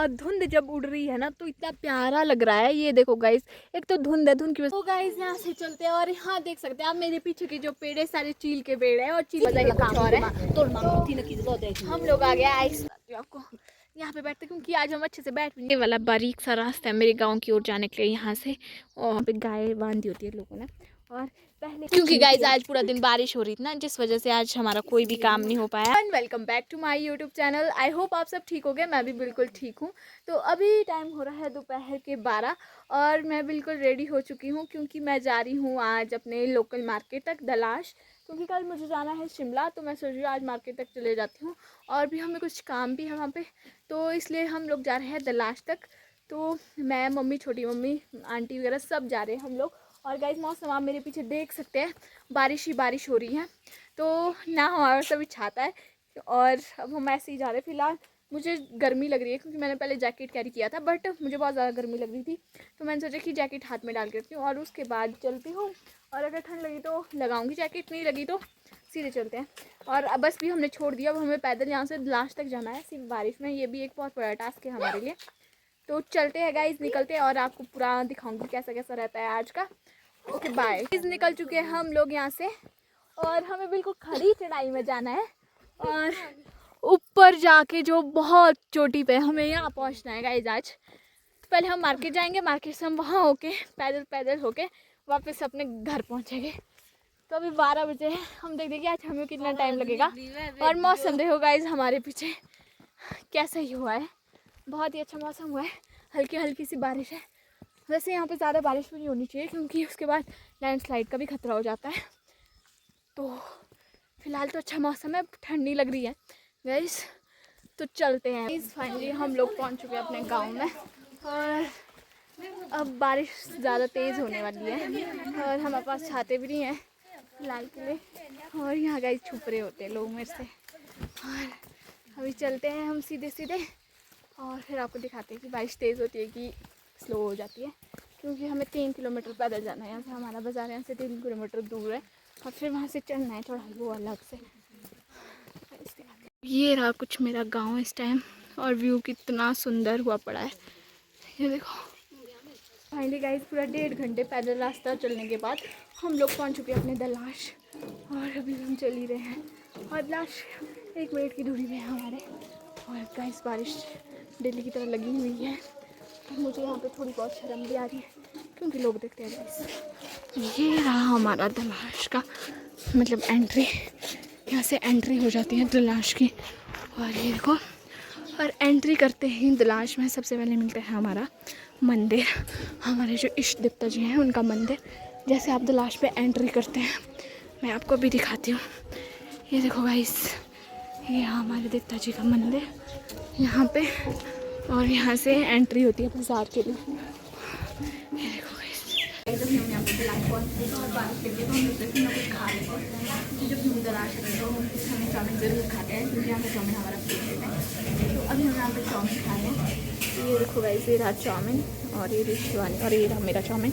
और धुंध जब उड़ रही है ना तो इतना प्यारा लग रहा है। ये देखो गाइस, एक तो धुंध है, धुंध की वजह। तो गाइस यहाँ से चलते हैं और यहाँ देख सकते हैं आप मेरे पीछे के जो पेड़ है सारे चील के पेड़ है और चील कुछ और है। तो हम लोग आ गया आइस आपको यहाँ पे बैठते क्योंकि आज हम अच्छे से बैठ भी। ये वाला बारीक सा रास्ता है मेरे गांव की ओर जाने के लिए यहाँ से, और यहाँ पे गाय बांधी होती है लोगों ने। और पहले क्योंकि गाइस आज पूरा दिन बारिश हो रही थी ना, जिस वजह से आज हमारा कोई भी काम नहीं हो पाया। And welcome back to my YouTube channel. I hope आप सब ठीक हो गए, मैं भी बिल्कुल ठीक हूँ। तो अभी टाइम हो रहा है दोपहर के 12 और मैं बिल्कुल रेडी हो चुकी हूँ क्योंकि मैं जा रही हूँ आज अपने लोकल मार्केट तक दलाश, क्योंकि कल मुझे जाना है शिमला। तो मैं सोच रही हूँ आज मार्केट तक चले जाती हूँ और भी हमें कुछ काम भी है वहाँ पे, तो इसलिए हम लोग जा रहे हैं दलाश तक। तो मैं, मम्मी, छोटी मम्मी, आंटी वगैरह सब जा रहे हैं हम लोग। और गाइस मौसम आप मेरे पीछे देख सकते हैं, बारिश ही बारिश हो रही है। तो ना हमारा सभी छाता है और अब हम ऐसे ही जा रहे हैं। फिलहाल मुझे गर्मी लग रही है क्योंकि मैंने पहले जैकेट कैरी किया था, बट मुझे बहुत ज़्यादा गर्मी लग रही थी तो मैंने सोचा कि जैकेट हाथ में डाल के रखती हूँ और उसके बाद चलती हूँ। और अगर ठंड लगी तो लगाऊंगी जैकेट, नहीं लगी तो सीधे चलते हैं। और अब बस भी हमने छोड़ दिया, अब हमें पैदल यहाँ से लास्ट तक जाना है सिर्फ बारिश में। ये भी एक बहुत बड़ा टास्क है हमारे लिए। तो चलते हैं गाइस, निकलते हैं और आपको पूरा दिखाऊंगी कैसा कैसा रहता है आज का। Okay bye. निकल चुके हैं हम लोग यहाँ से और हमें बिल्कुल खड़ी चढ़ाई में जाना है और ऊपर जाके जो बहुत चोटी पे हमें यहाँ पहुँचना है गाइस आज। तो पहले हम मार्केट जाएंगे, मार्केट से हम वहाँ होके पैदल होके वापस अपने घर पहुँचेंगे। तो अभी 12 बजे है, हम देख देंगे आज हमें कितना टाइम लगेगा। और मौसम देखो गाइस हमारे पीछे कैसा ही हुआ है, बहुत ही अच्छा मौसम हुआ है, हल्की हल्की सी बारिश है। वैसे यहाँ पे ज़्यादा बारिश भी नहीं होनी चाहिए क्योंकि उसके बाद लैंडस्लाइड का भी खतरा हो जाता है। तो फिलहाल तो अच्छा मौसम है, ठंड नहीं लग रही है गाइस। तो चलते हैं। फाइनली हम लोग पहुँच चुके हैं अपने गाँव में और अब बारिश ज़्यादा तेज़ होने वाली है और हमारे पास छाते भी नहीं हैं फिलहाल के लिए। और यहाँ गाइस छुप रहे होते हैं लोग मेरे से। और अभी चलते हैं हम सीधे और फिर आपको दिखाते हैं कि बारिश तेज़ होती है कि स्लो हो जाती है, क्योंकि हमें 3 किलोमीटर पैदल जाना है। यहाँ से हमारा बाज़ार यहाँ से 3 किलोमीटर दूर है और फिर वहाँ से चढ़ना है चढ़ाई वो अलग से। ये रहा कुछ मेरा गांव इस टाइम और व्यू कितना सुंदर हुआ पड़ा है, ये देखो। फाइनली गाइस पूरा 1.5 घंटे पैदल रास्ता चलने के बाद हम लोग पहुँच चुके हैं अपने दलाश और अभी हम चल ही रहे हैं और दलाश 1 मिनट की दूरी पे है हमारे। और गाइस बारिश डेली की तरह लगी हुई है। मुझे यहाँ पे थोड़ी बहुत शर्म भी आ रही है क्योंकि लोग देखते हैं गाइस। ये रहा हमारा दलाश का मतलब एंट्री, यहाँ से एंट्री हो जाती है दलाश की। और ये देखो, और एंट्री करते ही दलाश में सबसे पहले मिलता है हमारा मंदिर, हमारे जो इष्ट देवता जी हैं उनका मंदिर। जैसे आप दलाश पे एंट्री करते हैं मैं आपको भी दिखाती हूँ। ये देखो गाइस, ये हमारे देवता जी का मंदिर यहाँ पे, और यहाँ से एंट्री होती है बाजार के लिए। ये देखो गाइस, जब हम यहाँ पे दलाश पहुँचते हैं और बारिश करके तो हम लोग कुछ खा लेते हैं। जब हम दलाश करते हैं तो हमें चाउमीन ज़रूर खाते हैं क्योंकि यहाँ पे चाउमीन हमारा फेवरेट है। तो अभी हम यहाँ पे चाउमीन खा रहे हैं। ये देखो गाइस, ये रहा चाउमीन और ये शिवानी और ये रहा मेरा चाउमीन।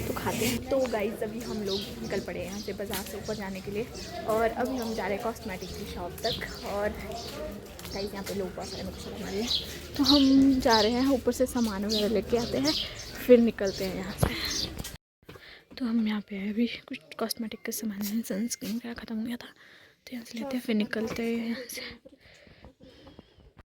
तो खाते हैं। तो गाइस अभी हम लोग निकल पड़े यहाँ से बाज़ार से ऊपर जाने के लिए और अभी हम जा रहे हैं कॉस्मेटिक की शॉप तक। और गाइस यहाँ पे लोग बहुत सारे मुझे हमारे, तो हम जा रहे हैं ऊपर से सामान वगैरह लेके आते हैं फिर निकलते हैं यहाँ से। तो हम यहाँ पे अभी कुछ कॉस्मेटिक का सामान है, सनस्क्रीन वगैरह ख़त्म हो गया था तो यहाँ से लेते हैं फिर निकलते हैं यहाँ से।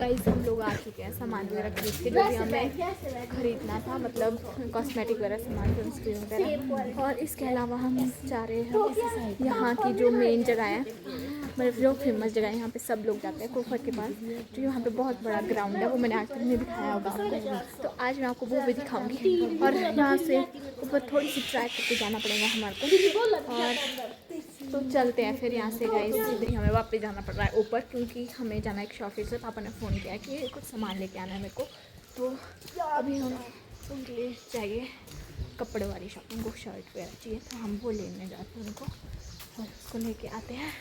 गाइस हम लोग आ चुके हैं सामान वगैरह खरीद के, जो भी हमें ख़रीदना था, मतलब कॉस्मेटिक वगैरह सामान, सनस्क्रीन वगैरह। और इसके अलावा हम जा रहे हैं यहाँ की जो मेन जगह है, मतलब जो फेमस जगह है, यहाँ पे सब लोग जाते हैं कोफर के पास, जो यहाँ पे बहुत बड़ा ग्राउंड है, वो मैंने आज तक नहीं दिखाया होगा आपको। तो आज मैं आपको वो भी दिखाऊंगी। और यहाँ से ऊपर थोड़ी सी ट्रैक करके जाना पड़ेगा हमारे को। और तो चलते हैं फिर यहाँ से गाइस, सीधे हमें वापस जाना पड़ रहा है ऊपर क्योंकि हमें जाना है एक शॉपिंग से। पापा ने फ़ोन किया कि कुछ सामान लेके आना है मेरे को। तो अभी हम उनके लिए चाहिए कपड़े वाली शॉपिंग को, शर्ट वगैरह चाहिए, तो हम वो लेने जाते हैं उनको और उसको लेके आते हैं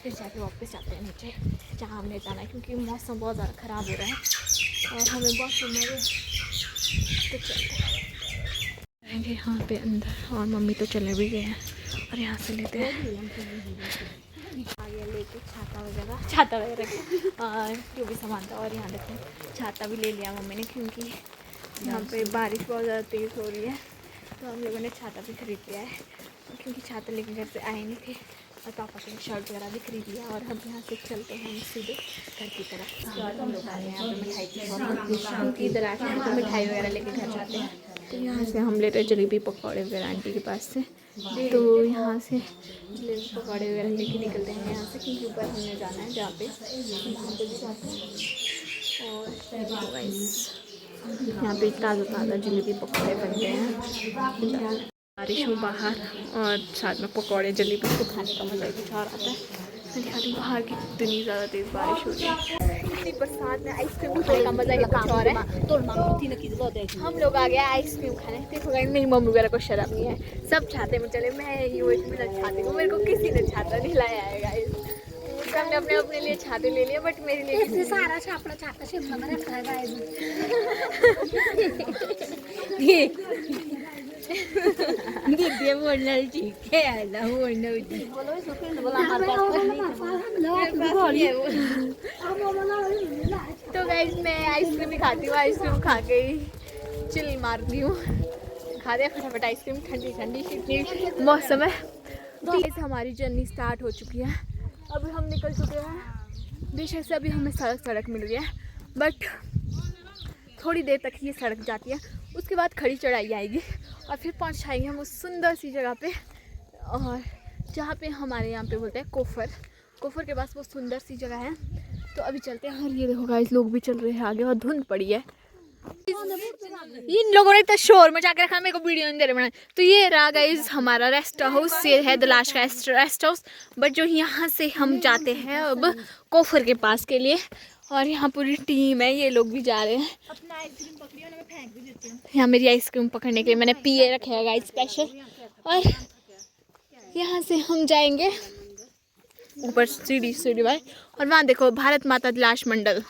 फिर जाके वापस जाते हैं नीचे जहाँ हमने जाना है, क्योंकि मौसम बहुत ज़्यादा ख़राब हो रहा है और हमें बहुत सुंदर है। तो चलते हैं यहाँ पे अंदर और मम्मी तो चले भी गए हैं और यहाँ से लेते हैं आगे लेके छाता वगैरह और जो भी सामान था। और यहाँ देखो छाता भी ले लिया मम्मी ने, क्योंकि यहाँ पे बारिश बहुत ज़्यादा तेज़ हो रही है, तो हम लोगों ने छाता भी खरीद लिया है, क्योंकि छाता लेके घर से आए नहीं थे। और पापा के शर्ट वगैरह भी खरीद लिया। और अब यहाँ से चलते हैं हम सीधे घर की तरफ। और हम लोग आ रहे हैं यहाँ पे मिठाई की शॉप, क्योंकि इधर आके हम तो मिठाई वगैरह लेके घर जाते हैं। तो यहाँ से हम लेते हैं जलेबी पकौड़े वगैरह आंटी के पास से। तो यहाँ से जलेबी पकौड़े वगैरह लेके निकलते हैं यहाँ से, क्योंकि ऊपर हमने जाना है जहाँ पे, वहाँ पे भी जाते हैं। और यहाँ पे ताज़ा जलेबी पकौड़े बनते हैं। बारिश हो बाहर और साथ में पकौड़े जलेबी को खाने का मज़ा कुछ और आता है। मैं दिखाती हूँ बाहर की कितनी ज़्यादा तेज़ बारिश हो रही है। इतनी बरसात में आइसक्रीम खाने का मज़ा ही कुछ और है। हम लोग आ गए आइसक्रीम खाने। देखो गाइस मेरी मम्मी वगैरह को शर्म नहीं है, सब छाते में चले, मैं ही वो इतना छाती हूँ, मेरे को किसी ने छाता नहीं लाया है गाइस। सबने अपने अपने लिए छाते ले लिया, बट मेरे लिए सारा छापड़ा छाता शिमला में रखा है गाइस। दीदी बोलना ठीक है ना, बोलना तो गाइस मैं आइसक्रीम ही खाती हूँ। आइसक्रीम खा के ही चिल मारती हूँ। खा दिया फटाफट आइसक्रीम, ठंडी ठंडी इतनी मौसम है। तो गाइस हमारी जर्नी स्टार्ट हो चुकी है। अभी हम निकल चुके हैं। बेशक से अभी हमें सड़क मिल रही है, बट थोड़ी देर तक ये सड़क जाती है, उसके बाद खड़ी चढ़ाई आएगी और फिर पहुंच जाएंगे हम उस सुंदर सी जगह पे, और जहाँ पे हमारे यहाँ पे बोलते हैं कोफर के पास वो सुंदर सी जगह है। तो अभी चलते हैं। और ये देखो गाइस लोग भी चल रहे हैं आगे और धुंध पड़ी है। इन लोगों ने इतना शोर मचा के रखा, मेरे को वीडियो नहीं दे रहे बनाने। तो ये रहा गाइस हमारा रेस्ट हाउस, ये है दलाश का रेस्ट हाउस। बट जो यहाँ से हम जाते हैं अब कोफर के पास के लिए, और यहाँ पूरी टीम है, ये लोग भी जा रहे हैं। अपना आइसक्रीम पकड़ी और मैं फेंक भी देती हूँ। यहाँ मेरी आइसक्रीम पकड़ने के लिए मैंने पिए रखे है गाइस स्पेशल। और यहाँ से हम जाएंगे ऊपर सीढ़ी भाई, और वहाँ देखो भारत माता दलाश मंडल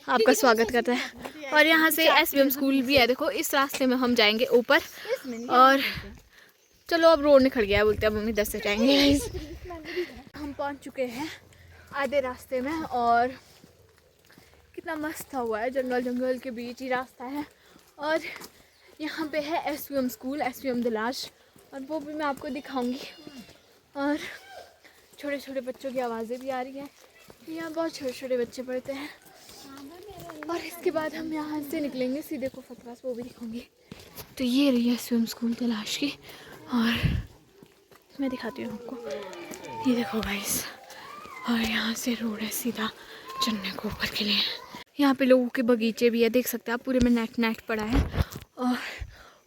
आपका स्वागत करता है। और यहाँ से SVM स्कूल भी है, देखो इस रास्ते में हम जाएंगे ऊपर। और चलो अब रोड निकल गया बोलते हैं, अब हम इधर से जाएंगे। हम पहुँच चुके हैं आधे रास्ते में, और कितना मस्त हुआ है, जंगल के बीच ही रास्ता है। और यहाँ पे है SVM स्कूल, SVM दलाश, और वो भी मैं आपको दिखाऊंगी। और छोटे छोटे बच्चों की आवाज़ें भी आ रही हैं, यहाँ बहुत छोटे छोटे बच्चे पढ़ते हैं। और इसके बाद हम यहाँ से निकलेंगे सीधे कोफर के पास, वो भी दिखाऊंगी। तो ये रही है SVM स्कूल तलाश की, और मैं दिखाती हूँ आपको। ये देखो गाइस, और यहाँ से रोड है सीधा चढ़ने को ऊपर के लिए। यहाँ पे लोगों के बगीचे भी है, देख सकते हैं आप, पूरे में नेट पड़ा है। और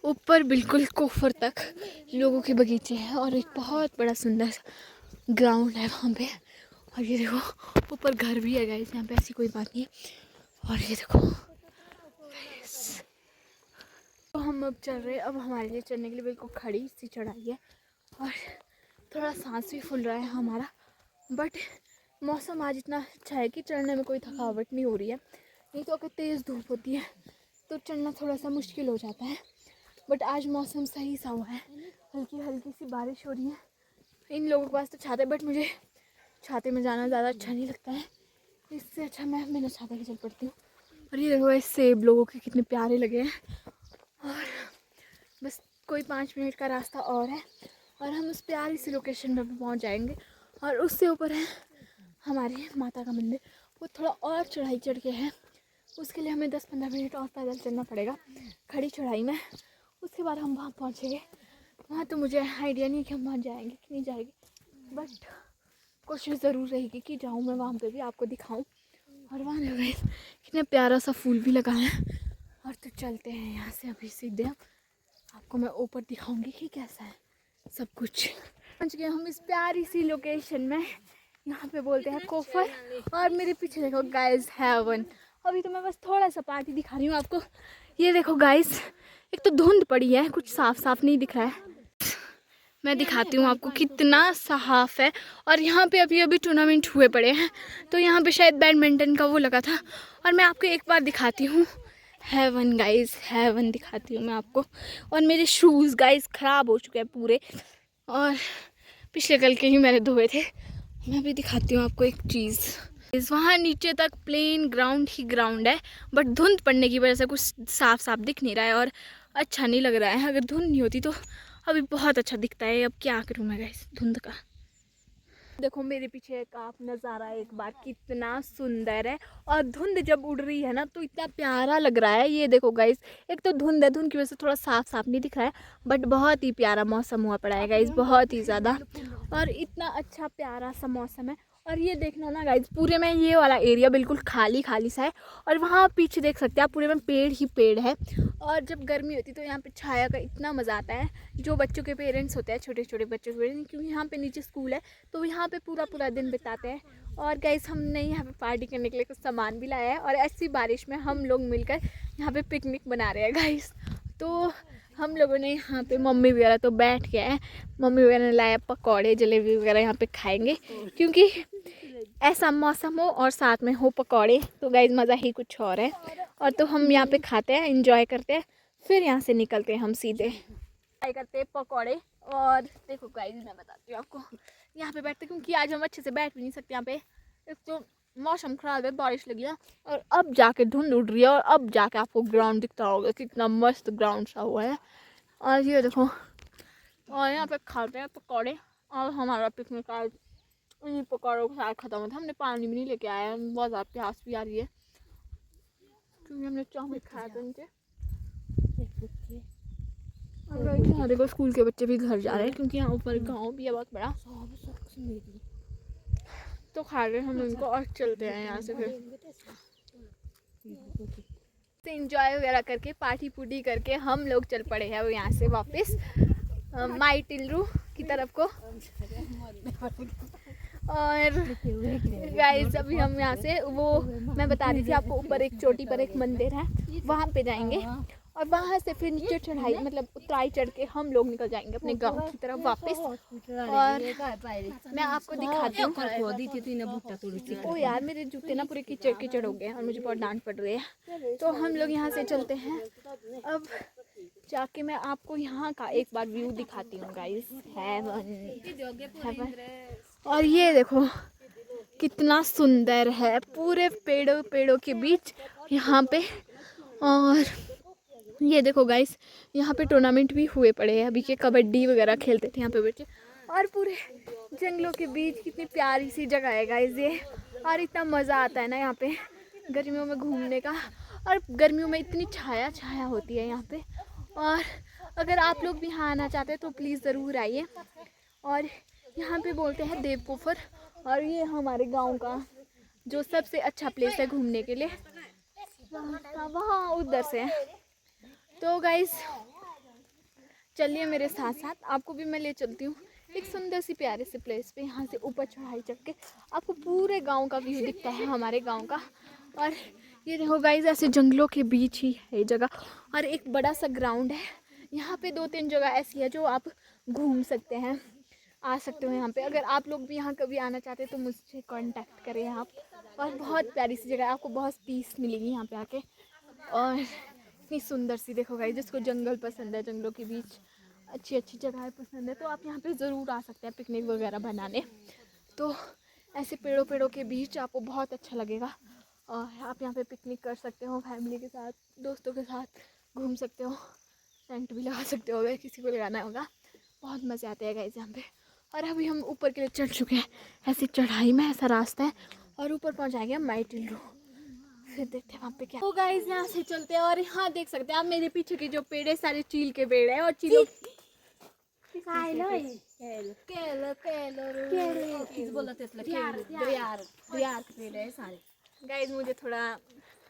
ऊपर बिल्कुल कोफर तक लोगों के बगीचे हैं, और एक बहुत बड़ा सुंदर ग्राउंड है वहाँ पे। और ये देखो ऊपर घर भी है गाइस, यहाँ पे ऐसी कोई बात नहीं है। और ये देखो तो हम अब चल रहे हैं। अब हमारे लिए चढ़ने के लिए बिल्कुल खड़ी सी चढ़ाई है, और थोड़ा सांस भी फूल रहा है हमारा। बट मौसम आज इतना अच्छा है कि चढ़ने में कोई थकावट नहीं हो रही है। नहीं तो अगर तेज़ धूप होती है तो चढ़ना थोड़ा सा मुश्किल हो जाता है। बट आज मौसम सही सा हुआ है, हल्की सी बारिश हो रही है। इन लोगों के पास तो छाते, बट मुझे छाते में जाना ज़्यादा अच्छा नहीं लगता है, इससे अच्छा मैं बिना छाते के चल पड़ती हूँ। और ये देखो इस सेब लोगों के कितने प्यारे लगे हैं। और बस कोई 5 मिनट का रास्ता और है, और हम उस प्यारी सी लोकेशन पर पहुँच जाएंगे। और उससे ऊपर है हमारी माता का मंदिर, वो थोड़ा और चढ़ाई चढ़ के है, उसके लिए हमें 10-15 मिनट और पैदल चलना पड़ेगा खड़ी चढ़ाई में। उसके बाद हम वहाँ पहुँचेंगे। वहाँ तो मुझे आइडिया नहीं कि हम वहाँ जाएंगे कि नहीं जाएंगे, बट कोशिश ज़रूर रहेगी कि जाऊँ मैं वहाँ पे भी, आपको दिखाऊँ। और वहाँ लगे कितना प्यारा सा फूल भी लगा है। और तो चलते हैं यहाँ से अभी सीधे, आपको मैं ऊपर दिखाऊंगी कि कैसा है सब कुछ। पहुँच गए हम इस प्यारी सी लोकेशन में, यहाँ पे बोलते हैं कोफर। और मेरे पीछे देखो गाइस हेवन। अभी तो मैं बस थोड़ा सा पार्टी दिखा रही हूँ आपको। ये देखो गाइस, एक तो धुंध पड़ी है, कुछ साफ नहीं दिख रहा है। मैं दिखाती हूँ आपको कितना साफ है। और यहाँ पे अभी टूर्नामेंट हुए पड़े हैं, तो यहाँ पे शायद बैडमिंटन का वो लगा था। और मैं आपको एक बार दिखाती हूँ हेवन गाइस, हेवन दिखाती हूँ मैं आपको। और मेरे शूज़ गाइस ख़राब हो चुके हैं पूरे, और पिछले कल के ही मैंने धोए थे, मैं भी दिखाती हूँ आपको एक चीज़। इस वहाँ नीचे तक प्लेन ग्राउंड ही ग्राउंड है, बट धुंध पड़ने की वजह से कुछ साफ साफ दिख नहीं रहा है और अच्छा नहीं लग रहा है। अगर धुंध नहीं होती तो अभी बहुत अच्छा दिखता है। अब क्या करूँ मैं गाइस धुंध का। देखो मेरे पीछे एक आप नज़ारा एक बार कितना सुंदर है, और धुंध जब उड़ रही है ना तो इतना प्यारा लग रहा है। ये देखो गाइस, एक तो धुंध है, धुंध की वजह से थोड़ा साफ साफ नहीं दिख रहा है, बट बहुत ही प्यारा मौसम हुआ पड़ा है गाइस, बहुत ही ज़्यादा। और इतना अच्छा प्यारा सा मौसम है। और ये देखना ना गाइस, पूरे में ये वाला एरिया बिल्कुल खाली खाली सा है, और वहाँ पीछे देख सकते हैं आप पूरे में पेड़ ही पेड़ है। और जब गर्मी होती है तो यहाँ पे छाया का इतना मज़ा आता है। जो बच्चों के पेरेंट्स होते हैं, छोटे छोटे बच्चों के पेरेंट्स, क्योंकि यहाँ पे नीचे स्कूल है तो यहाँ पे पूरा पूरा दिन बिताते हैं। और गाइस हमने यहाँ पे पार्टी करने के लिए कुछ सामान भी लाया है, और ऐसी बारिश में हम लोग मिलकर यहाँ पे पिकनिक बना रहे हैं गाइस। तो हम लोगों ने यहाँ पे, मम्मी वगैरह तो बैठ के आए, मम्मी वगैरह ने लाया पकौड़े जलेबी वगैरह, यहाँ पे खाएंगे क्योंकि ऐसा मौसम हो और साथ में हो पकौड़े, तो गाइस मज़ा ही कुछ और है। और तो हम यहाँ पे खाते हैं, इंजॉय करते हैं, फिर यहाँ से निकलते हैं हम सीधे ट्राई करते हैं पकौड़े। और देखो गाइस मैं बताती हूँ आपको, यहाँ पे बैठते क्योंकि आज हम अच्छे से बैठ भी नहीं सकते यहाँ पे, एक तो मौसम खराब है, बारिश लगी है, और अब जाके धुंध उड़ रही है, और अब जाके आपको ग्राउंड दिखता होगा कितना मस्त ग्राउंड सा हुआ है। और ये देखो, और यहाँ पे खाते हैं पकौड़े, और हमारा पिकनिक आज इन्हीं पकौड़ों के साथ खत्म होता है। हमने पानी भी नहीं लेके आया है, बहुत ज़्यादा प्यास भी आ रही है क्योंकि हमने चाउमीन खाया था उनके। और यहाँ देखो स्कूल के बच्चे भी घर जा रहे हैं क्योंकि यहाँ ऊपर गांव भी है बहुत बड़ा, तो खा रहे हम उनको और चलते हैं यहाँ से। फिर इंजॉय वगैरह करके पार्टी पुटी करके हम लोग चल पड़े हैं यहाँ से वापस माई टिल्लू की तरफ को। और गाइस अभी हम यहाँ से, वो मैं बता रही थी आपको, ऊपर एक चोटी पर एक मंदिर है, वहाँ पे जाएंगे, और वहाँ से फिर नीचे चढ़ाई मतलब उतराई चढ़ के हम लोग निकल जाएंगे अपने गांव की तरफ वापस। और मैं आपको दिखाती हूँ। ओ यार मेरे जूते ना पूरे कीचड़ कीचड़ हो गए और मुझे बहुत डांट पड़ रही है, तो हम लोग यहाँ से चलते हैं। अब जाके मैं आपको यहाँ का एक बार व्यू दिखाती हूँ गाइस। हेवन। और ये देखो कितना सुंदर है, पूरे पेड़ों पेड़ों के बीच यहाँ पे। और ये देखो गाइस, यहाँ पे टूर्नामेंट भी हुए पड़े हैं अभी के, कबड्डी वगैरह खेलते थे यहाँ पे बच्चे। और पूरे जंगलों के बीच कितनी प्यारी सी जगह है गाइस ये, और इतना मज़ा आता है ना यहाँ पे गर्मियों में घूमने का। और गर्मियों में इतनी छाया छाया होती है यहाँ पे। और अगर आप लोग भी यहाँ आना चाहते हैं तो प्लीज़ ज़रूर आइए। और यहाँ पे बोलते हैं देवपोखर, और ये हमारे गांव का जो सबसे अच्छा प्लेस है घूमने के लिए, वहाँ उधर से है। तो गाइस चलिए मेरे साथ साथ, आपको भी मैं ले चलती हूँ एक सुंदर सी प्यारे से प्लेस पे। यहाँ से ऊपर चढ़ाई चढ़ के आपको पूरे गांव का व्यू दिखता है, हमारे गांव का। और ये देखो गाइस, ऐसे जंगलों के बीच ही है ये जगह, और एक बड़ा सा ग्राउंड है। यहाँ पे 2-3 जगह ऐसी है जो आप घूम सकते हैं, आ सकते हो यहाँ पे। अगर आप लोग भी यहाँ कभी आना चाहते हैं तो मुझसे कांटेक्ट करें आप। और बहुत प्यारी सी जगह है, आपको बहुत पीस मिलेगी यहाँ पे आके। और इतनी सुंदर सी, देखो गाइस जिसको जंगल पसंद है, जंगलों के बीच अच्छी अच्छी जगह पसंद है, तो आप यहाँ पे ज़रूर आ सकते हैं पिकनिक वगैरह बनाने। तो ऐसे पेड़ों पेड़ों के बीच आपको बहुत अच्छा लगेगा, और आप यहाँ पे पिकनिक कर सकते हो, फैमिली के साथ दोस्तों के साथ घूम सकते हो, टेंट भी लगा सकते हो अगर किसी को लगाना होगा। बहुत मज़े आते हैं गाइस यहाँ पे। और अभी हम ऊपर के लिए चढ़ चुके हैं, ऐसी चढ़ाई में ऐसा रास्ता है, और ऊपर पहुँच जाएंगे हम माई टिल्लू। फिर देखते हैं वहाँ पे क्या। तो गाइस यहाँ से चलते हैं, और यहाँ देख सकते हैं आप मेरे पीछे के जो पेड़ है सारे चील के पेड़ है, और चीलों गाइस मुझे थोड़ा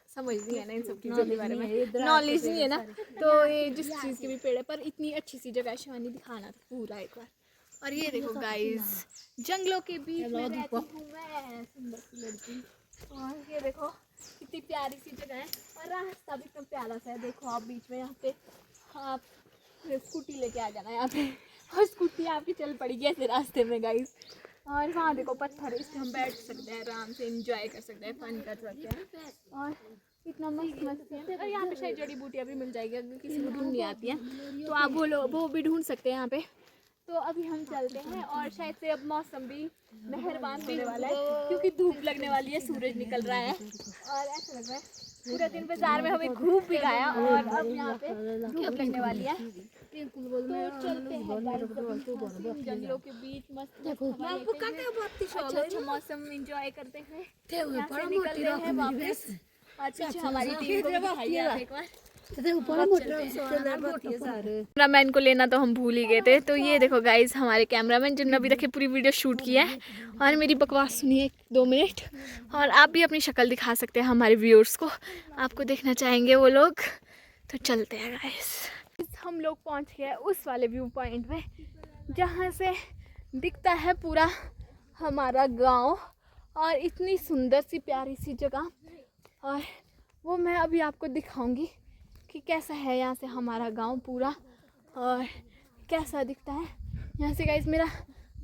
समझ नहीं है ना इन सब चीज़ों के बारे में, नॉलेज नहीं है ना, तो ये जिस चीज़ के भी पेड़ है, पर इतनी अच्छी सी जगह शिवानी दिखाना था पूरा एक बार। और ये देखो गाइस, जंगलों के बीच में रहती हूँ मैं, सुंदर सी लड़की। और ये देखो कितनी प्यारी सी जगह है, और रास्ता भी इतना प्यारा सा है। देखो आप बीच में यहाँ पे आप स्कूटी लेके आ जाना यहाँ पे, और स्कूटी आपकी चल पड़ेगी ऐसे रास्ते में गाइस। और वहाँ देखो पत्थर, इस पर हम बैठ सकते हैं, आराम से एंजॉय कर सकते हैं, फन कर सकते हैं। और इतना मस्त मस्त है। और यहाँ पे शायद जड़ी बूटियाँ भी मिल जाएगी, अगर किसी को ढूंढनी आती है तो आप वो भी ढूंढ सकते हैं यहाँ पे। तो अभी हम चलते हैं और शायद से अब मौसम भी मेहरबान होने वाला है क्योंकि धूप लगने वाली है, सूरज निकल रहा है और ऐसा लग रहा है पूरा दिन बाजार में हमें घूम भी गया और अब यहाँ पे धूप लगने वाली है। तो चलते हैं जंगलों के बीच मस्त अच्छा मौसम एंजॉय करते हुए यहाँ से निकलते हैं वापस। और पीछे हमारी टीम को भी दिखाइए आप एक बार। कैमरामैन को लेना तो हम भूल ही गए थे। तो ये देखो गाइज हमारे कैमरामैन जिन्होंने अभी रखे पूरी वीडियो शूट किया है और मेरी बकवास सुनिए 2 मिनट और आप भी अपनी शक्ल दिखा सकते हैं हमारे व्यूअर्स को, आपको देखना चाहेंगे वो लोग। तो चलते हैं गाइज। हम लोग पहुंच गए उस वाले व्यू पॉइंट पे जहाँ से दिखता है पूरा हमारा गाँव और इतनी सुंदर सी प्यारी सी जगह, और वो मैं अभी आपको दिखाऊंगी कि कैसा है यहाँ से हमारा गांव पूरा और कैसा दिखता है। यहाँ से गाइस मेरा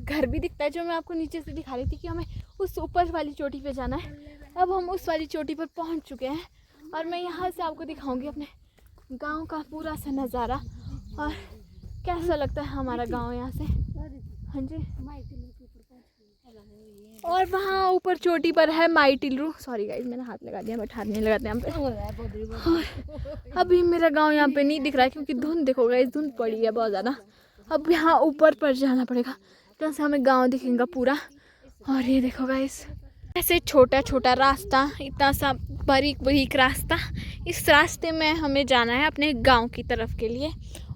घर भी दिखता है जो मैं आपको नीचे से दिखा रही थी कि हमें उस ऊपर वाली चोटी पे जाना है। अब हम उस वाली चोटी पर पहुँच चुके हैं और मैं यहाँ से आपको दिखाऊंगी अपने गांव का पूरा सा नज़ारा और कैसा लगता है हमारा गाँव यहाँ से। हाँ जी, और वहाँ ऊपर चोटी पर है माई टिल्लू। सॉरी गाइस मैंने हाथ लगा दिया, बट हाथ नहीं लगाते यहाँ पे। अभी मेरा गांव यहाँ पे नहीं दिख रहा है क्योंकि धुंध देखो गाइस, धुंध पड़ी है बहुत ज़्यादा। अब यहाँ ऊपर पर जाना पड़ेगा जहाँ से हमें गांव दिखेगा पूरा। और ये देखो गाइस ऐसे छोटा छोटा रास्ता, इतना सा बारीक बारीक रास्ता, इस रास्ते में हमें जाना है अपने गाँव की तरफ के लिए।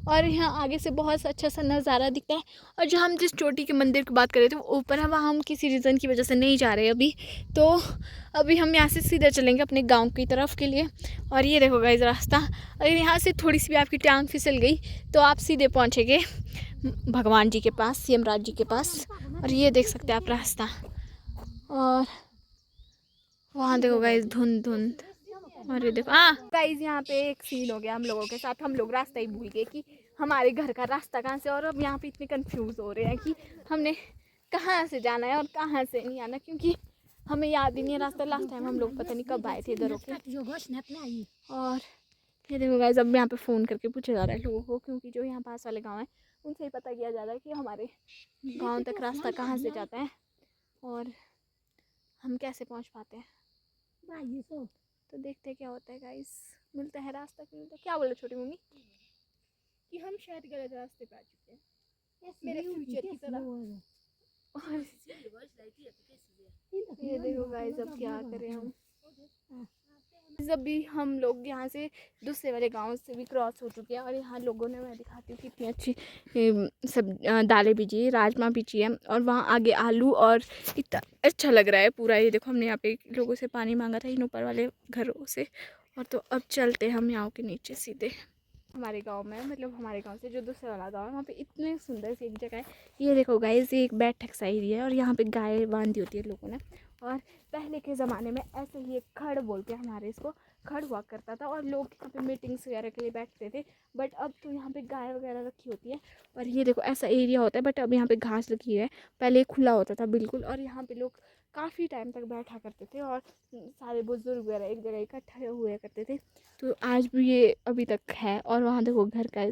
और यहाँ आगे से बहुत अच्छा सा नज़ारा दिखता है। और जो हम जिस चोटी के मंदिर की बात कर रहे थे वो ऊपर है, वहाँ हम किसी रीज़न की वजह से नहीं जा रहे अभी। तो अभी हम यहाँ से सीधे चलेंगे अपने गांव की तरफ के लिए। और ये देखो गाइस रास्ता, अगर यहाँ से थोड़ी सी भी आपकी टांग फिसल गई तो आप सीधे पहुँचेंगे भगवान जी के पास, यमराज जी के पास। और ये देख सकते हैं आप रास्ता, और वहाँ देखो गाइस धुंध धुंध। और ये देखो गाइस यहाँ पे एक सीन हो गया हम लोगों के साथ, हम लोग रास्ता ही भूल गए कि हमारे घर का रास्ता कहाँ से। और अब यहाँ पे इतने कंफ्यूज हो रहे हैं कि हमने कहाँ से जाना है और कहाँ से नहीं आना, क्योंकि हमें याद ही नहीं है रास्ता। लास्ट टाइम हम लोग पता नहीं कब आए थे इधर होके। और ये देखो गाइस अब यहाँ पे फ़ोन करके पूछा जा रहा है लोगों को, क्योंकि जो यहाँ पास वाले गाँव हैं उनसे ही पता किया जा रहा है कि हमारे गाँव तक रास्ता कहाँ से जाता है और हम कैसे पहुँच पाते हैं। तो देखते हैं क्या होता है गाइस, मिलता है रास्ता कि मिलता है। क्या बोले छोटी मम्मी कि हम शायद गलत रास्ते पे आ चुके हैं मेरे फ्यूचर की तरह। ये देखो गाइस अब क्या करें हम। जब भी हम लोग यहाँ से दूसरे वाले गांव से भी क्रॉस हो चुके हैं और यहाँ लोगों ने, मैं दिखाती हूँ कितनी अच्छी सब दालें बीजी है, राजमा बीजी है और वहाँ आगे आलू, और इतना अच्छा लग रहा है पूरा। ये देखो हमने यहाँ पे लोगों से पानी मांगा था इन ऊपर वाले घरों से। और तो अब चलते हम यहाँ के नीचे सीधे हमारे गांव में, मतलब हमारे गांव से जो दूसरा वाला गांव है वहाँ पे इतने सुंदर सी एक जगह है। ये देखो गाइस ये एक बैठक सा एरिया है और यहाँ पे गाय बांधी होती है लोगों ने। और पहले के ज़माने में ऐसे ही एक खड़ बोलते हैं हमारे इसको, खड़ हुआ करता था और लोग यहाँ पे मीटिंग्स वगैरह के लिए बैठते थे। बट अब तो यहाँ पे गाय वगैरह रखी होती है और ये देखो ऐसा एरिया होता है। बट अब यहाँ पे घास लगी है, पहले खुला होता था बिल्कुल। और यहाँ पे लोग काफ़ी टाइम तक बैठा करते थे और सारे बुजुर्ग वगैरह एक जगह इकट्ठे हुए करते थे। तो आज भी ये अभी तक है। और वहाँ देखो घर का,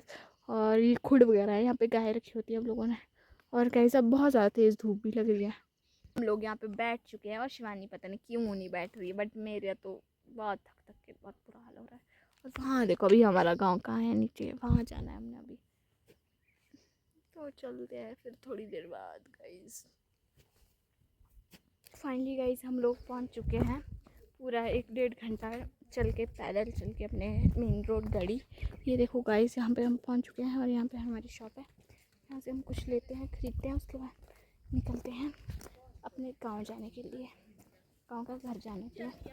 और ये खुड वगैरह है, यहाँ पे गाय रखी होती है हम लोगों ने। और गाइस अब बहुत ज़्यादा तेज़ धूप भी लग रही है। हम लोग यहाँ पे बैठ चुके हैं और शिवानी पता नहीं क्यों नहीं बैठ रही है, बट मेरे तो बहुत थक के बहुत बुरा हाल हो रहा है। और वहाँ देखो अभी हमारा गांव कहाँ है, नीचे वहाँ जाना है हमने अभी। तो चलते हैं फिर थोड़ी देर बाद गाइस। फाइनली गाइस हम लोग पहुँच चुके हैं, पूरा 1-1.5 घंटा चल के, पैदल चल के अपने मेन रोड गड़ी। ये देखो गाइस यहाँ पे हम पहुँच चुके हैं और यहाँ पे हमारी शॉप है। यहाँ से हम कुछ लेते हैं, ख़रीदते हैं, उसके बाद निकलते हैं अपने गांव जाने के लिए, गांव का घर जाने के लिए।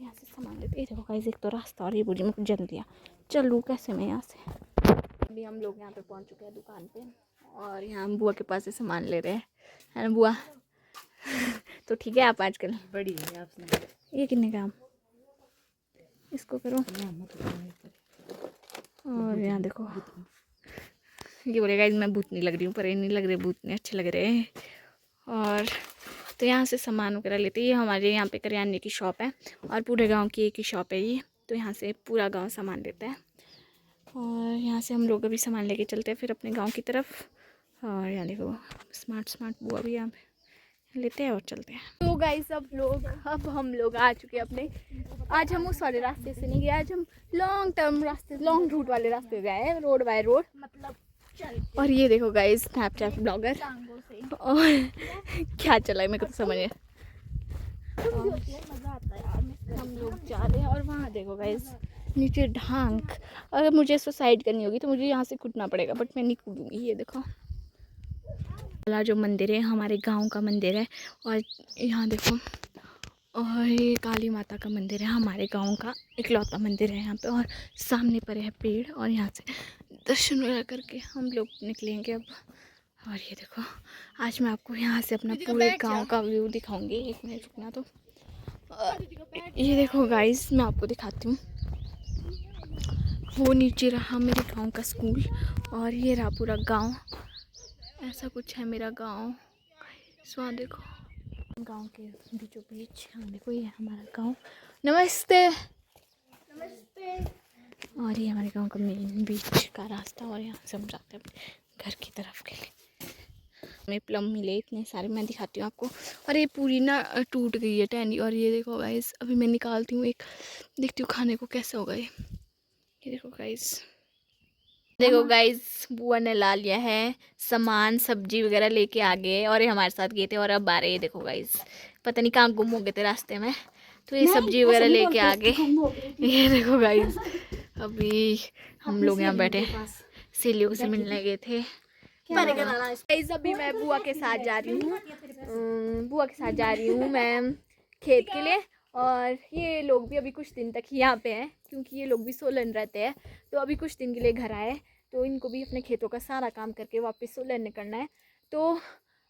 यहाँ से सामान लेते हैं। देखो गाइस एक तो रास्ता, और ये बुढ़ी मुझे जल दिया, चलूँ कैसे मैं यहाँ से। अभी हम लोग यहाँ पे पहुँच चुके हैं दुकान पे और यहाँ हम बुआ के पास से सामान ले रहे हैं, है ना बुआ? तो ठीक है आप आजकल बड़ी है आपसे। ये कितने काम, इसको करो। और यहाँ देखो ये बोले गाइस मैं भूतनी लग रही हूँ, पर ये नहीं लग रहे भूतनी, अच्छे लग रहे हैं। और तो यहाँ से सामान वगैरह लेते हैं। ये हमारे यहाँ पे करियाने की शॉप है और पूरे गांव की एक ही शॉप है ये। तो यहाँ से पूरा गांव सामान लेता है और यहाँ से हम लोग अभी सामान लेके चलते हैं फिर अपने गांव की तरफ। और यहाँ देखो स्मार्ट स्मार्ट बुआ भी यहाँ पे लेते हैं और चलते हैं। तो गाइस अब हम लोग आ चुके हैं अपने, आज हम उस वाले रास्ते से नहीं गए, आज हम लॉन्ग टर्म रास्ते, लॉन्ग रूट वाले रास्ते गए हैं, रोड बाय रोड मतलब। और ये देखो गाइस स्नैपचैट ब्लॉगर और क्या चला है मेरे को तो समझ नहीं। हम लोग जा रहे हैं और वहाँ देखो गाइस नीचे ढांक, अगर मुझे सुसाइड करनी होगी तो मुझे यहाँ से कूदना पड़ेगा, बट मैं नहीं कूदूंगी। ये देखो वाला जो मंदिर है हमारे गांव का मंदिर है, और यहाँ देखो, और ये काली माता का मंदिर है, हमारे गांव का इकलौता मंदिर है यहाँ पे, और सामने पर है पेड़, और यहाँ से दर्शन वगैरह करके हम लोग निकलेंगे अब। और ये देखो आज मैं आपको यहाँ से अपना पूरे गांव का व्यू दिखाऊंगी। एक मिनट रुकना। तो ये देखो गाइस मैं आपको दिखाती हूँ, वो नीचे रहा मेरे गांव का स्कूल, और ये रहा पूरा गांव, ऐसा कुछ है मेरा गांव। सो देखो गांव के बीचों बीच, हाँ देखो ये हमारा गांव। नमस्ते नमस्ते। और ये हमारे गांव का मेन बीच का रास्ता, और यहाँ से हम जाते हैं अपने घर की तरफ के लिए। हमें प्लम मिले इतने सारे, मैं दिखाती हूँ आपको। और ये पूरी ना टूट गई है टहनी, और ये देखो गाइस अभी मैं निकालती हूँ एक, देखती हूँ खाने को कैसे होगा ये देखो गाइस। देखो गाइस बुआ ने ला लिया है सामान, सब्जी वगैरह लेके आ गए, और ये हमारे साथ गए थे और अब आ रहे हैं। देखो गाइस पता नहीं कहाँ गुम हो गए थे रास्ते में, तो ये सब्जी वगैरह लेके आ गए। ये देखो गाइस अभी हम लोग यहाँ बैठे सहेलियों से मिलने गए थे। गाइस अभी मैं बुआ के साथ जा रही हूँ, मैं खेत के लिए, और ये लोग भी अभी कुछ दिन तक यहाँ पे हैं क्योंकि ये लोग भी सोलन रहते हैं, तो अभी कुछ दिन के लिए घर आए, तो इनको भी अपने खेतों का सारा काम करके वापस सोलन निकलना है। तो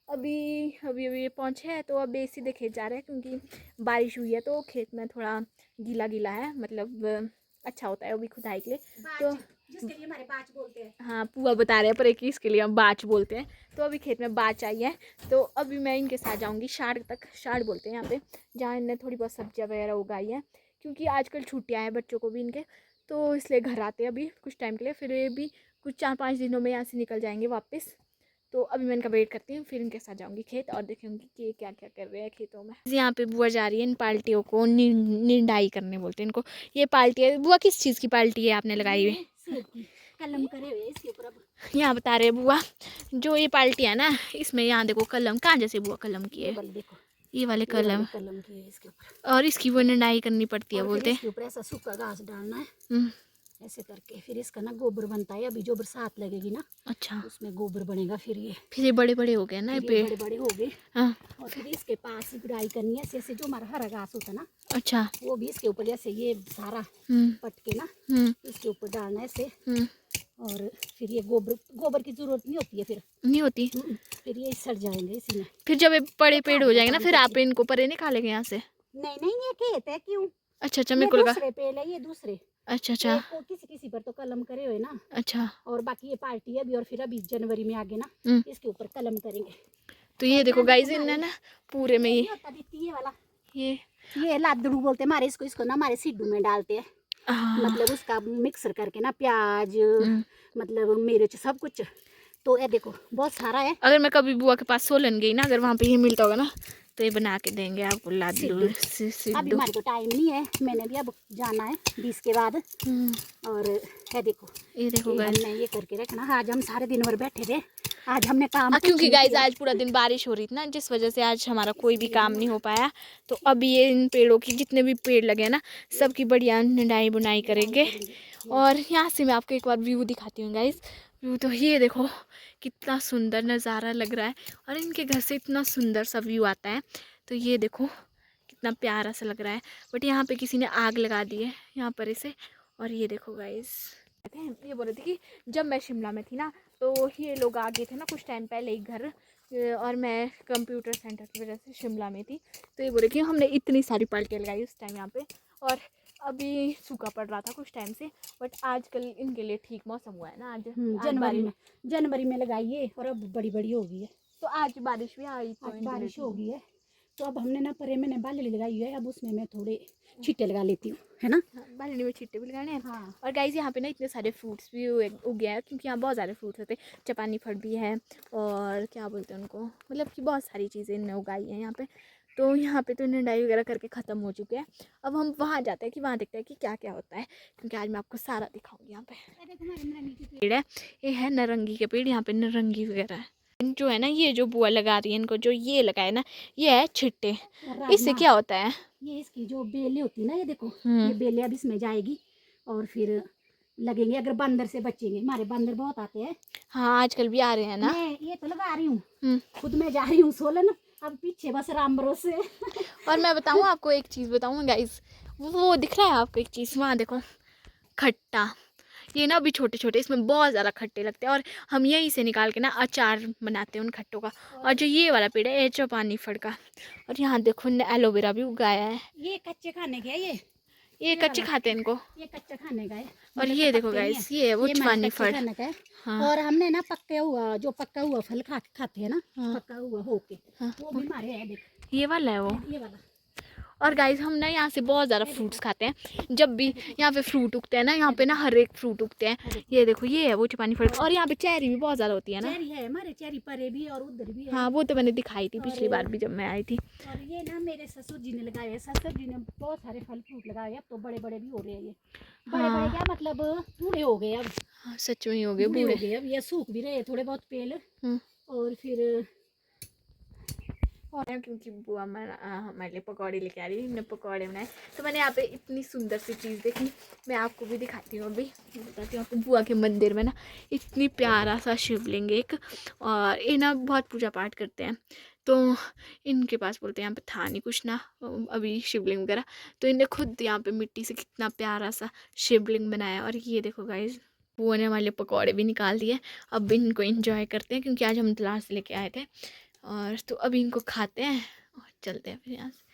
अभी अभी अभी ये पहुँचे हैं, तो अब सीधे खेत जा रहे हैं क्योंकि बारिश हुई है, तो खेत में थोड़ा गीला गीला है, मतलब अच्छा होता है अभी खुदाई के लिए, तो जिसके लिए हमारे बाच बोलते हैं। हाँ पुआ बता रहे हैं, पर एक इसके लिए हम बाच बोलते हैं। तो अभी खेत में बाच आई है, तो अभी मैं इनके साथ जाऊंगी शाड़ तक, शाड़ बोलते हैं यहाँ पे, जहाँ इन्हें थोड़ी बहुत सब्जियाँ वगैरह उगाई हैं, क्योंकि आजकल छुट्टियाँ हैं बच्चों को भी इनके, तो इसलिए घर आते हैं अभी कुछ टाइम के लिए, फिर ये भी कुछ 4-5 दिनों में यहाँ से निकल जाएंगे वापस। तो अभी मैं इनका वेट करती हूँ, फिर इनके साथ जाऊंगी खेत और देखूंगी कि क्या क्या कर रहे हैं खेतों में। यहाँ पे बुआ जा रही है इन पाल्टियों को निंडाई करने बोलते हैं इनको। ये पाल्टी है बुआ, किस चीज़ की पाल्टी है आपने लगाई हुई? कलम करे हुए इसके ऊपर। अब यहाँ बता रहे बुआ, जो ये पाल्टी है ना इसमें, यहाँ देखो कलम कहाँ जैसे बुआ कलम की है, देखो ये वाले कलम की है इसके ऊपर, और इसकी वो निंडाई करनी पड़ती है बोलते हैं। इसके ऊपर ऐसा सूखा घास डालना है ऐसे करके, फिर इसका ना गोबर बनता है। अभी जो बरसात लगेगी ना, अच्छा उसमें गोबर बनेगा। फिर ये बड़े बड़े हो गए ना, पेड़ बड़े बड़े हो गए। हाँ। और फिर इसके पास गुड़ाई करनी है, ऐसे जो हमारा हरा घास होता है ना, अच्छा वो भी इसके ऊपर ऐसे ये सारा पट के ना इसके ऊपर डालना है ऐसे। और फिर ये गोबर की जरूरत नहीं होती है, फिर नहीं होती, फिर ये सड़ जाएंगे इसी में। फिर जब ये बड़े पेड़ हो जाएंगे ना, फिर आप इनको परे निकालेंगे यहाँ से? नहीं ये खेत है। क्यों? अच्छा मेरे को लगा दूसरे पेड़ है, ये दूसरे। अच्छा किसी पर तो कलम करे हुए ना। अच्छा। और बाकी ये पार्टी है अभी, और फिर अभी जनवरी में आगे ना इसके ऊपर कलम करेंगे। तो ये देखो गाइस इन्हें ना पूरे में ये वाला ये लादड़ू बोलते हैं हमारे इसको ना हमारे सिड्डू में डालते हैं, मतलब उसका मिक्सर करके ना, प्याज मतलब मिर्च सब कुछ। तो ये देखो बहुत सारा है। अगर मैं कभी बुआ के पास सोलन गई ना, अगर वहाँ पे ये मिलता होगा ना, तो ये बना के देंगे आपको लाडलू। अभी हमारे को टाइम नहीं है, मैंने भी अब जाना है 20 के बाद। और है देखो ये देखो गाइस, मैं ये करके रखना। आज हम सारे दिन भर बैठे थे, आज हमने काम क्योंकि गाइस आज पूरा दिन बारिश हो रही थी ना, जिस वजह से आज हमारा कोई भी काम नहीं हो पाया। तो अभी ये इन पेड़ों की जितने भी पेड़ लगे ना, सबकी बढ़िया निंदाई बुनाई करेंगे। और यहाँ से मैं आपको एक बार व्यू दिखाती हूँ गाइस। व्यू तो ये देखो कितना सुंदर नज़ारा लग रहा है, और इनके घर से इतना सुंदर सा व्यू आता है। तो ये देखो कितना प्यारा सा लग रहा है, बट यहाँ पे किसी ने आग लगा दी है यहाँ पर इसे। और ये देखो गाइस, ये बोल रहे थे कि जब मैं शिमला में थी ना, तो ये लोग आ गए थे ना कुछ टाइम पहले एक घर, और मैं कंप्यूटर सेंटर की वजह से शिमला में थी। तो ये बोल रहे कि हमने इतनी सारी पार्टियाँ लगाई उस टाइम यहाँ पे, और अभी सूखा पड़ रहा था कुछ टाइम से, बट आजकल इनके लिए ठीक मौसम हुआ है ना। आज जनवरी में लगाई है, और अब बड़ी बड़ी हो गई है। तो आज बारिश भी आई, तो बारिश हो गई है, तो अब हमने ना परे मैंने बाली लगाई है, अब उसमें मैं थोड़े छींटे लगा लेती हूँ, है ना। हाँ, बालनी में छिट्टे भी लगाने हैं। हाँ और गाइस यहाँ पे ना इतने सारे फ्रूट्स भी उग गया है, क्योंकि यहाँ बहुत सारे फ्रूट्स होते हैं। जापानी फल भी है, और क्या बोलते हैं उनको, मतलब कि बहुत सारी चीज़ें इन्हें उगाई हैं यहाँ पे। तो यहाँ पे तो इन्हें डाई वगैरह करके ख़त्म हो चुके हैं। अब हम वहाँ जाते हैं कि वहाँ देखते हैं कि क्या क्या होता है, क्योंकि आज मैं आपको सारा दिखाऊंगी। यहाँ पे पेड़ है, ये है नारंगी के पेड़, यहाँ पे नारंगी वगैरह है। जो है ना, ये जो बुआ लगा रही है इनको, जो ये लगाए ना, ये है छिट्टे। इससे राजमा, क्या होता है? ये इसकी जो बेलें होती है ना, ये देखो, हम्म। ये बेलें अब इसमें जाएगी और फिर लगेंगे, अगर बंदर से बचेंगे। हमारे बंदर बहुत आते हैं। हाँ, आजकल भी आ रहे हैं ना। मैं ये तो लगा रही हूँ, हम्म। खुद मैं जा रही हूँ सोलन, अब पीछे बस राम भरोसे। और मैं बताऊँ आपको एक चीज़ बताऊँ गाइस, वो दिख रहा है आपको एक चीज़, वहाँ देखो, खट्टा। ये ना अभी छोटे छोटे, इसमें बहुत ज़्यादा खट्टे लगते हैं, और हम यहीं से निकाल के ना अचार बनाते हैं उन खट्टों का। और जो ये वाला पेड़ है, ये जापानी फल का। और यहाँ देखो एलोवेरा भी उगाया है। ये कच्चे खाने के है, ये कच्चे खाते हैं इनको। ये कच्चा खाने का है। और मतलब ये तो देखो पकते नहीं गाइस, है, ये है वो ये हमारे जापानी कच्चे फल। खाने का है। हाँ। और हमने ना पक्का हुआ फल खाते हैं ना, हाँ। पक्का हुआ होके, हाँ। वो भी हमारे है, देख ये वाला है वो। ये वाला। और गाइस हम ना यहाँ से बहुत ज़्यादा फ्रूट्स खाते हैं। जब भी यहाँ पे फ्रूट उगते हैं ना, यहाँ पे ना हर एक फ्रूट उगते हैं। ये देखो, ये है वो जापानी फल। और यहाँ पे चेरी भी बहुत ज़्यादा होती है ना। चेरी है हमारे, चेरी परे भी और उधर भी है। हाँ, वो तो मैंने दिखाई थी पिछली बार भी जब मैं आई थी। और ये ना मेरे ससुर जी ने लगाए हैं, ससुर जी ने बहुत सारे फल फ्रूट लगाए हैं। अब तो बड़े बड़े भी हो रहे हैं ये, बड़े बड़े क्या मतलब बूढ़े हो गए अब। हाँ, सच में ही हो गए बूढ़े हो बूढ़े। गए अब, ये सूख भी रहे हैं थोड़े बहुत पेड़। और फिर और क्योंकि बुआ हमारे लिए पकौड़े लेके आ रही है, हमने पकौड़े बनाए। तो मैंने यहाँ पे इतनी सुंदर सी चीज़ देखी, मैं आपको भी दिखाती हूँ। अभी मैं बताती हूँ आपको, बुआ के मंदिर में ना इतनी प्यारा सा शिवलिंग एक, और ये ना बहुत पूजा पाठ करते हैं। तो इनके पास बोलते हैं यहाँ पे था नहीं कुछ ना अभी शिवलिंग वगैरह, तो इन्हें खुद यहाँ पे मिट्टी से कितना प्यारा सा शिवलिंग बनाया। और ये देखो गाइस, बुआ ने हमारे लिए पकौड़े भी निकाल दिए। अब इनको एंजॉय करते हैं, क्योंकि आज हम तलाश से लेके आए थे। और तो अभी इनको खाते हैं और चलते हैं फिर यहाँ से।